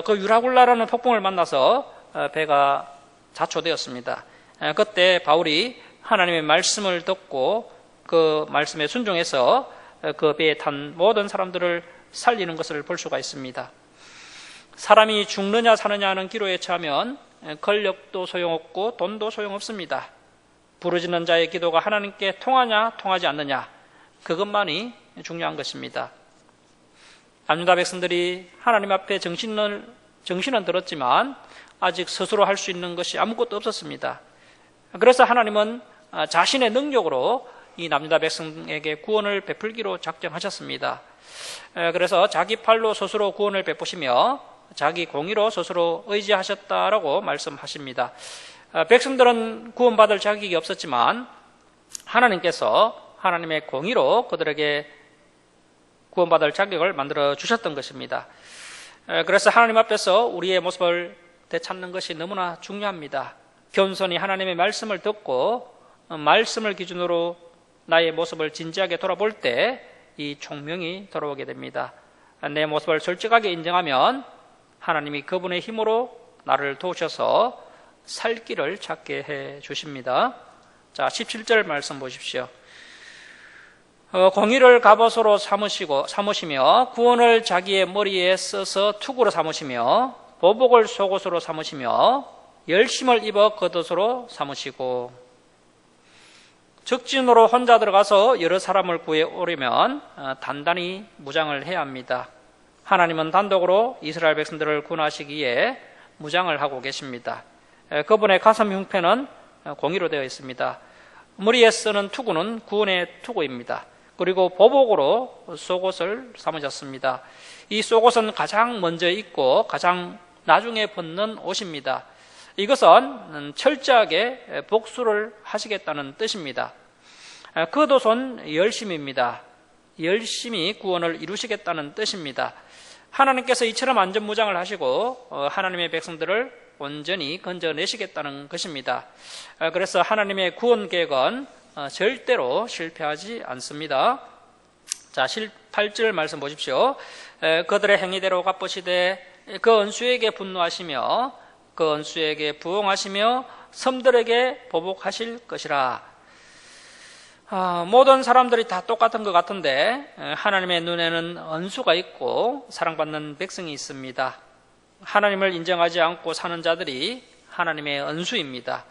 그 유라굴라라는 폭풍을 만나서 배가 자초되었습니다. 그때 바울이 하나님의 말씀을 듣고 그 말씀에 순종해서 그 배에 탄 모든 사람들을 살리는 것을 볼 수가 있습니다. 사람이 죽느냐 사느냐 하는 기로에 처하면 권력도 소용없고 돈도 소용없습니다. 부르짖는 자의 기도가 하나님께 통하냐 통하지 않느냐, 그것만이 중요한 것입니다. 남유다 백성들이 하나님 앞에 정신은 들었지만 아직 스스로 할 수 있는 것이 아무것도 없었습니다. 그래서 하나님은 자신의 능력으로 이 남유다 백성에게 구원을 베풀기로 작정하셨습니다. 그래서 자기 팔로 스스로 구원을 베푸시며 자기 공의로 스스로 의지하셨다라고 말씀하십니다. 백성들은 구원받을 자격이 없었지만 하나님께서 하나님의 공의로 그들에게 구원받을 자격을 만들어 주셨던 것입니다. 그래서 하나님 앞에서 우리의 모습을 되찾는 것이 너무나 중요합니다. 겸손히 하나님의 말씀을 듣고 말씀을 기준으로 나의 모습을 진지하게 돌아볼 때 이 총명이 돌아오게 됩니다. 내 모습을 솔직하게 인정하면 하나님이 그분의 힘으로 나를 도우셔서 살 길을 찾게 해 주십니다. 자, 17절 말씀 보십시오. 공의를 갑옷으로 삼으시며 구원을 자기의 머리에 써서 투구로 삼으시며 보복을 속옷으로 삼으시며 열심을 입어 겉옷으로 삼으시고. 적진으로 혼자 들어가서 여러 사람을 구해오려면 단단히 무장을 해야 합니다. 하나님은 단독으로 이스라엘 백성들을 구원하시기에 무장을 하고 계십니다. 그분의 가슴 흉패는 공의로 되어 있습니다. 머리에 쓰는 투구는 구원의 투구입니다. 그리고 보복으로 속옷을 삼으셨습니다. 이 속옷은 가장 먼저 입고 가장 나중에 벗는 옷입니다. 이것은 철저하게 복수를 하시겠다는 뜻입니다. 그도손 열심입니다. 열심히 구원을 이루시겠다는 뜻입니다. 하나님께서 이처럼 안전무장을 하시고 하나님의 백성들을 온전히 건져내시겠다는 것입니다. 그래서 하나님의 구원 계획은 절대로 실패하지 않습니다. 자, 8절 말씀 보십시오. 그들의 행위대로 갚으시되 그 원수에게 분노하시며 그 원수에게 부응하시며 섬들에게 보복하실 것이라. 모든 사람들이 다 똑같은 것 같은데 하나님의 눈에는 원수가 있고 사랑받는 백성이 있습니다. 하나님을 인정하지 않고 사는 자들이 하나님의 원수입니다.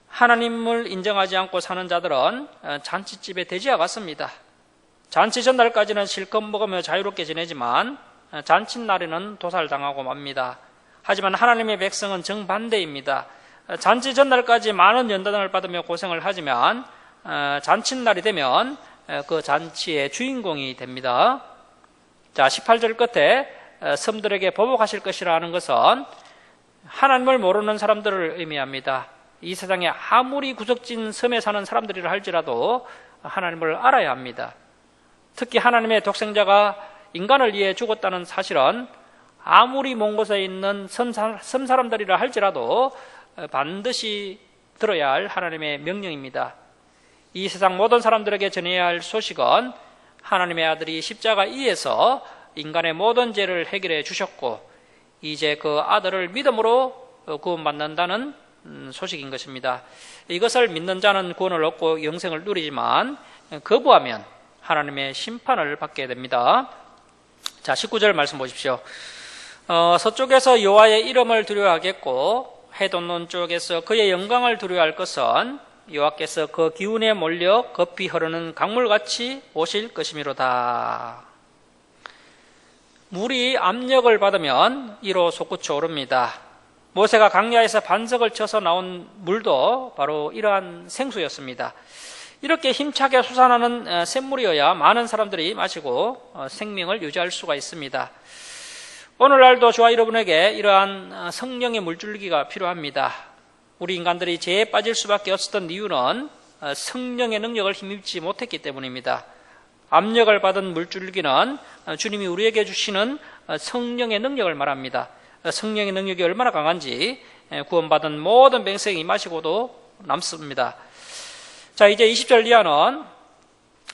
하나님을 인정하지 않고 사는 자들은 잔치집의 돼지와 같습니다. 잔치 전날까지는 실컷 먹으며 자유롭게 지내지만 잔칫날에는 도살당하고 맙니다. 하지만 하나님의 백성은 정반대입니다. 잔치 전날까지 많은 연단을 받으며 고생을 하지만 잔칫날이 되면 그 잔치의 주인공이 됩니다. 자, 18절 끝에 섬들에게 보복하실 것이라 하는 것은 하나님을 모르는 사람들을 의미합니다. 이 세상에 아무리 구석진 섬에 사는 사람들이라 할지라도 하나님을 알아야 합니다. 특히 하나님의 독생자가 인간을 위해 죽었다는 사실은 아무리 먼 곳에 있는 섬 사람들이라 할지라도 반드시 들어야 할 하나님의 명령입니다. 이 세상 모든 사람들에게 전해야 할 소식은 하나님의 아들이 십자가 위에서 인간의 모든 죄를 해결해 주셨고 이제 그 아들을 믿음으로 구원받는다는 소식인 것입니다. 이것을 믿는 자는 구원을 얻고 영생을 누리지만 거부하면 하나님의 심판을 받게 됩니다. 자, 19절 말씀 보십시오. 서쪽에서 여호와의 이름을 두려워하겠고 해돋는 쪽에서 그의 영광을 두려워할 것은 여호와께서 그 기운에 몰려 급히 흐르는 강물같이 오실 것이미로다. 물이 압력을 받으면 이로 솟구쳐 오릅니다. 모세가 강야에서 반석을 쳐서 나온 물도 바로 이러한 생수였습니다. 이렇게 힘차게 솟아나는 샘물이어야 많은 사람들이 마시고 생명을 유지할 수가 있습니다. 오늘날도 저와 여러분에게 이러한 성령의 물줄기가 필요합니다. 우리 인간들이 죄에 빠질 수밖에 없었던 이유는 성령의 능력을 힘입지 못했기 때문입니다. 압력을 받은 물줄기는 주님이 우리에게 주시는 성령의 능력을 말합니다. 성령의 능력이 얼마나 강한지 구원받은 모든 백성이 마시고도 남습니다. 자, 이제 20절 이하는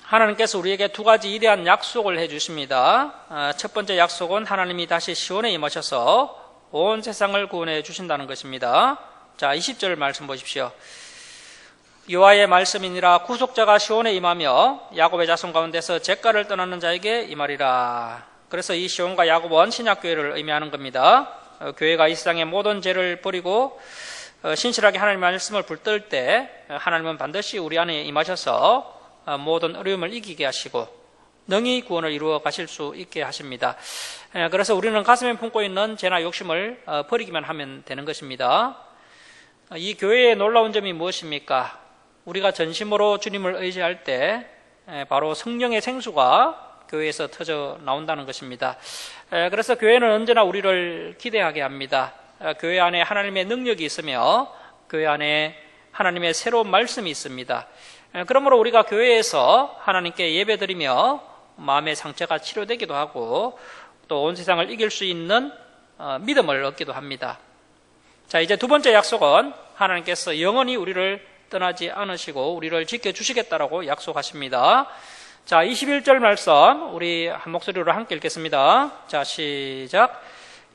하나님께서 우리에게 두 가지 위대한 약속을 해주십니다. 첫 번째 약속은 하나님이 다시 시온에 임하셔서 온 세상을 구원해 주신다는 것입니다. 자, 20절 말씀 보십시오. 여호와의 말씀이니라 구속자가 시온에 임하며 야곱의 자손 가운데서 잿가를 떠나는 자에게 임하리라. 그래서 이 시온과 야곱은 신약교회를 의미하는 겁니다. 교회가 이 세상의 모든 죄를 버리고 신실하게 하나님의 말씀을 붙들 때 하나님은 반드시 우리 안에 임하셔서 모든 어려움을 이기게 하시고 능히 구원을 이루어 가실 수 있게 하십니다. 그래서 우리는 가슴에 품고 있는 죄나 욕심을 버리기만 하면 되는 것입니다. 이 교회의 놀라운 점이 무엇입니까? 우리가 전심으로 주님을 의지할 때 바로 성령의 생수가 교회에서 터져 나온다는 것입니다. 그래서 교회는 언제나 우리를 기대하게 합니다. 교회 안에 하나님의 능력이 있으며 교회 안에 하나님의 새로운 말씀이 있습니다. 그러므로 우리가 교회에서 하나님께 예배드리며 마음의 상처가 치료되기도 하고 또 온 세상을 이길 수 있는 믿음을 얻기도 합니다. 자, 이제 두 번째 약속은 하나님께서 영원히 우리를 떠나지 않으시고 우리를 지켜주시겠다라고 약속하십니다. 자, 21절 말씀 우리 한 목소리로 함께 읽겠습니다. 자, 시작.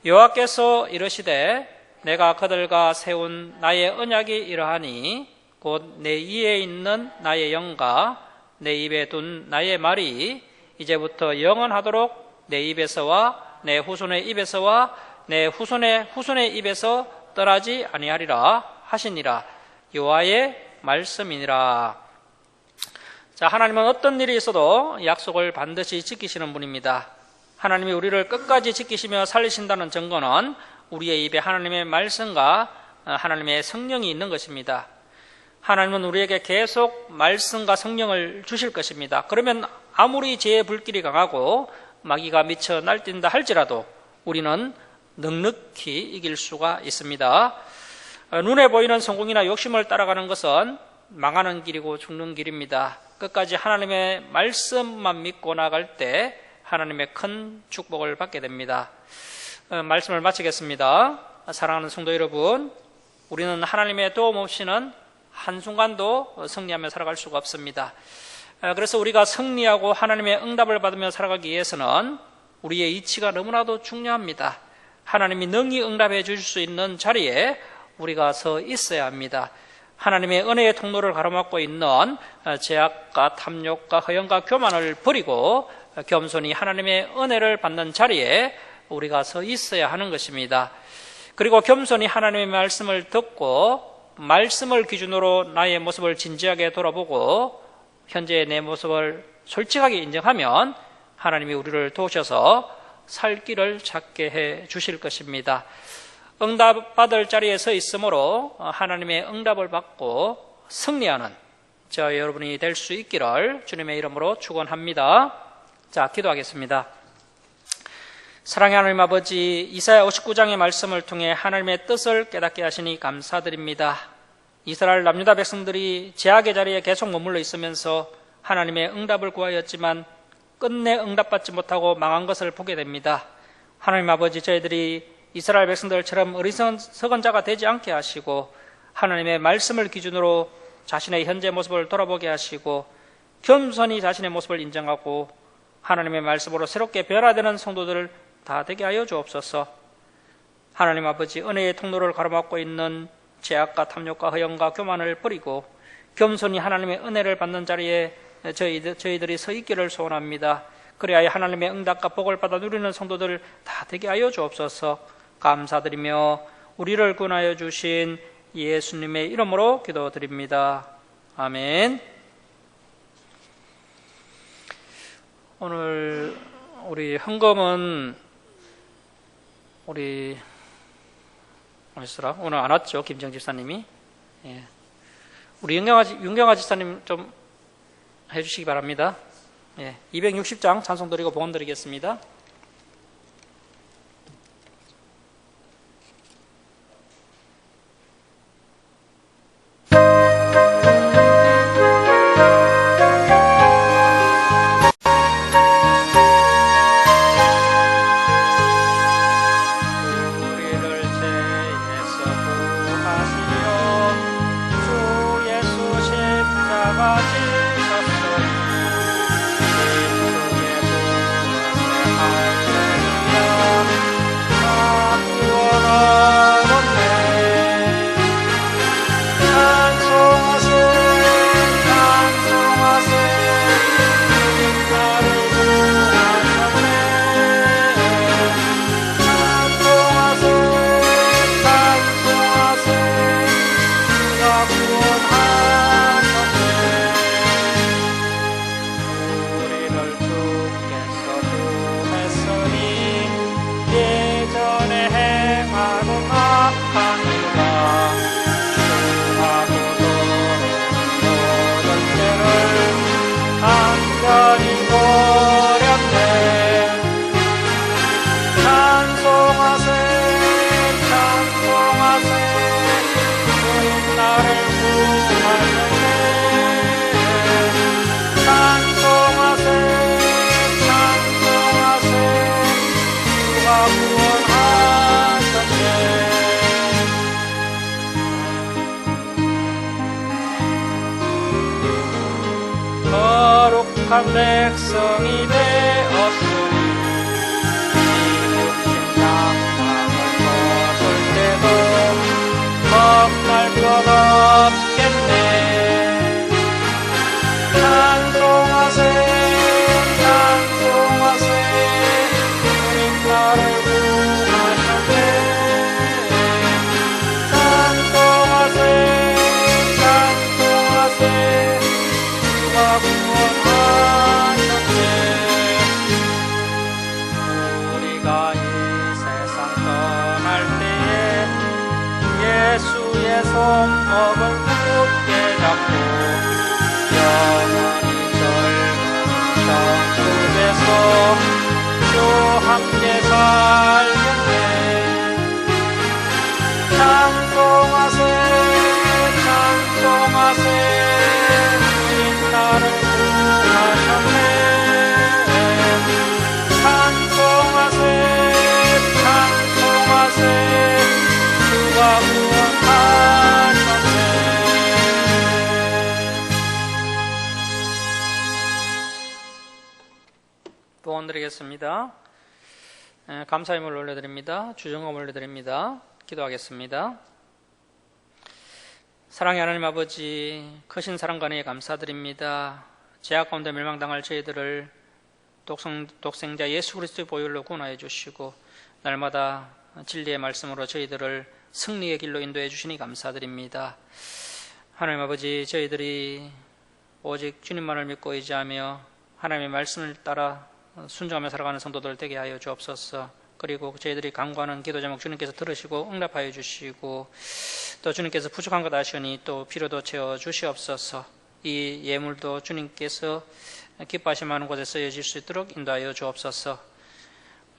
여호와께서 이르시되 내가 그들과 세운 나의 언약이 이러하니 곧 내 이에 있는 나의 영과 내 입에 둔 나의 말이 이제부터 영원하도록 내 입에서와 내 후손의 입에서와 내 후손의 후손의 입에서 떠나지 아니하리라 하시니라. 여호와의 말씀이니라. 자, 하나님은 어떤 일이 있어도 약속을 반드시 지키시는 분입니다. 하나님이 우리를 끝까지 지키시며 살리신다는 증거는 우리의 입에 하나님의 말씀과 하나님의 성령이 있는 것입니다. 하나님은 우리에게 계속 말씀과 성령을 주실 것입니다. 그러면 아무리 죄의 불길이 강하고 마귀가 미쳐 날뛴다 할지라도 우리는 넉넉히 이길 수가 있습니다. 눈에 보이는 성공이나 욕심을 따라가는 것은 망하는 길이고 죽는 길입니다. 끝까지 하나님의 말씀만 믿고 나갈 때 하나님의 큰 축복을 받게 됩니다. 말씀을 마치겠습니다. 사랑하는 성도 여러분, 우리는 하나님의 도움 없이는 한순간도 승리하며 살아갈 수가 없습니다. 그래서 우리가 승리하고 하나님의 응답을 받으며 살아가기 위해서는 우리의 이치가 너무나도 중요합니다. 하나님이 능히 응답해 주실 수 있는 자리에 우리가 서 있어야 합니다. 하나님의 은혜의 통로를 가로막고 있는 제약과 탐욕과 허영과 교만을 버리고 겸손히 하나님의 은혜를 받는 자리에 우리가 서 있어야 하는 것입니다. 그리고 겸손히 하나님의 말씀을 듣고 말씀을 기준으로 나의 모습을 진지하게 돌아보고 현재의 내 모습을 솔직하게 인정하면 하나님이 우리를 도우셔서 살 길을 찾게 해 주실 것입니다. 응답받을 자리에 서 있으므로 하나님의 응답을 받고 승리하는 저와 여러분이 될 수 있기를 주님의 이름으로 축원합니다. 자, 기도하겠습니다. 사랑의 하나님 아버지, 이사야 59장의 말씀을 통해 하나님의 뜻을 깨닫게 하시니 감사드립니다. 이스라엘 남유다 백성들이 제약의 자리에 계속 머물러 있으면서 하나님의 응답을 구하였지만 끝내 응답받지 못하고 망한 것을 보게 됩니다. 하나님 아버지, 저희들이 이스라엘 백성들처럼 어리석은 자가 되지 않게 하시고 하나님의 말씀을 기준으로 자신의 현재 모습을 돌아보게 하시고 겸손히 자신의 모습을 인정하고 하나님의 말씀으로 새롭게 변화되는 성도들을 다 되게 하여 주옵소서. 하나님 아버지, 은혜의 통로를 가로막고 있는 죄악과 탐욕과 허영과 교만을 버리고 겸손히 하나님의 은혜를 받는 자리에 저희들이 서 있기를 소원합니다. 그래야 하나님의 응답과 복을 받아 누리는 성도들 다 되게 하여 주옵소서. 감사드리며 우리를 구원하여 주신 예수님의 이름으로 기도드립니다. 아멘. 오늘 우리 헌금은 우리 오늘 안 왔죠? 김정 집사님이. 예. 우리 윤경아 집사님 좀 해주시기 바랍니다. 예. 260장 찬송 드리고 봉헌 드리겠습니다. 거룩한 백성이 되었으니 이웃 심장망을 벗을 때도 겁날 것 없겠네. 찬송하세 찬송하세 주님 나를 구하셨네. 찬송하세 찬송하세 주가 구원하셨네. 우리가 이 세상 떠날 때에 예수의 손목을 굳게 잡고 영원히 젊은 천국에서 주와 함께 살겠네. 기도하겠습니다. 감사의 물 올려드립니다. 주정금 올려드립니다. 기도하겠습니다. 사랑의 하나님 아버지, 크신 사랑과 은혜에 감사드립니다. 죄악 가운데 멸망당할 저희들을 독생자 예수 그리스도의 보혈로 구원하여 주시고 날마다 진리의 말씀으로 저희들을 승리의 길로 인도해 주시니 감사드립니다. 하나님 아버지, 저희들이 오직 주님만을 믿고 의지하며 하나님의 말씀을 따라 순종하며 살아가는 성도들 되게 하여 주옵소서. 그리고 저희들이 간구하는 기도 제목 주님께서 들으시고 응답하여 주시고 또 주님께서 부족한 것 아시오니 또 필요도 채워 주시옵소서. 이 예물도 주님께서 기뻐하시는 곳에 쓰여질 수 있도록 인도하여 주옵소서.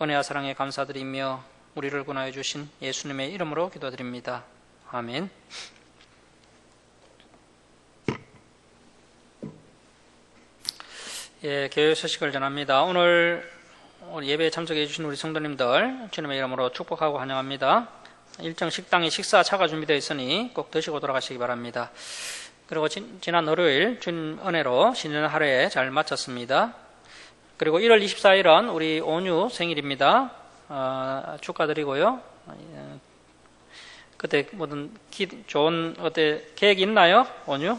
은혜와 사랑에 감사드리며 우리를 구원하여 주신 예수님의 이름으로 기도드립니다. 아멘. 교회 소식을 전합니다. 오늘 예배에 참석해 주신 우리 성도님들 주님의 이름으로 축복하고 환영합니다. 일정 식당에 식사 차가 준비되어 있으니 꼭 드시고 돌아가시기 바랍니다. 그리고 지난 월요일 주님 은혜로 신년 하루에 잘 마쳤습니다. 그리고 1월 24일은 우리 온유 생일입니다. 축하드리고요. 그때 뭐든 좋은 계획이 있나요? 온유?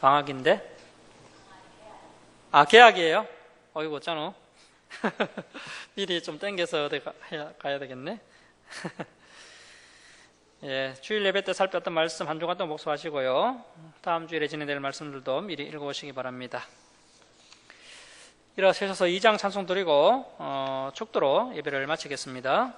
방학인데? 계약이에요? 어이구, 어쩌노? 미리 좀 땡겨서 어디 가야 되겠네. 주일 예배 때 살폈던 말씀 한 주간 또 목소하시고요. 다음 주일에 진행될 말씀들도 미리 읽어오시기 바랍니다. 일어서셔서 2장 찬송 드리고 축도로 예배를 마치겠습니다.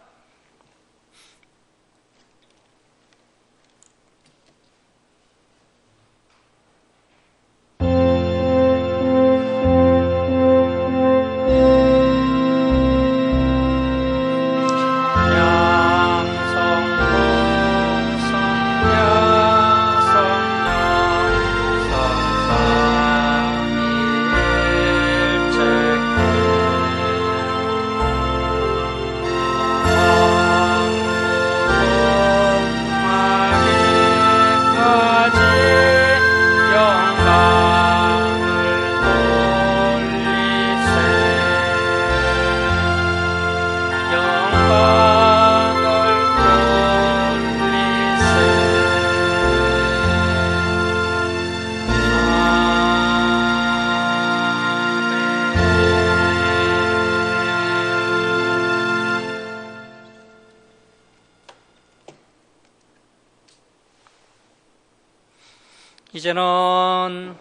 이제는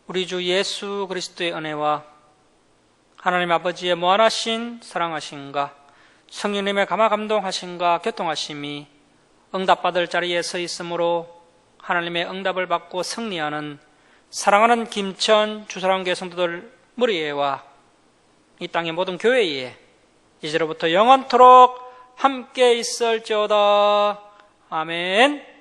우리 주 예수 그리스도의 은혜와 하나님 아버지의 무한하신 사랑하심과 성령님의 감화 감동하심과 교통하심이 응답받을 자리에 서 있으므로 하나님의 응답을 받고 승리하는 사랑하는 김천 주사랑교회 성도들 머리에와 이 땅의 모든 교회에 이제로부터 영원토록 함께 있을지어다. 아멘.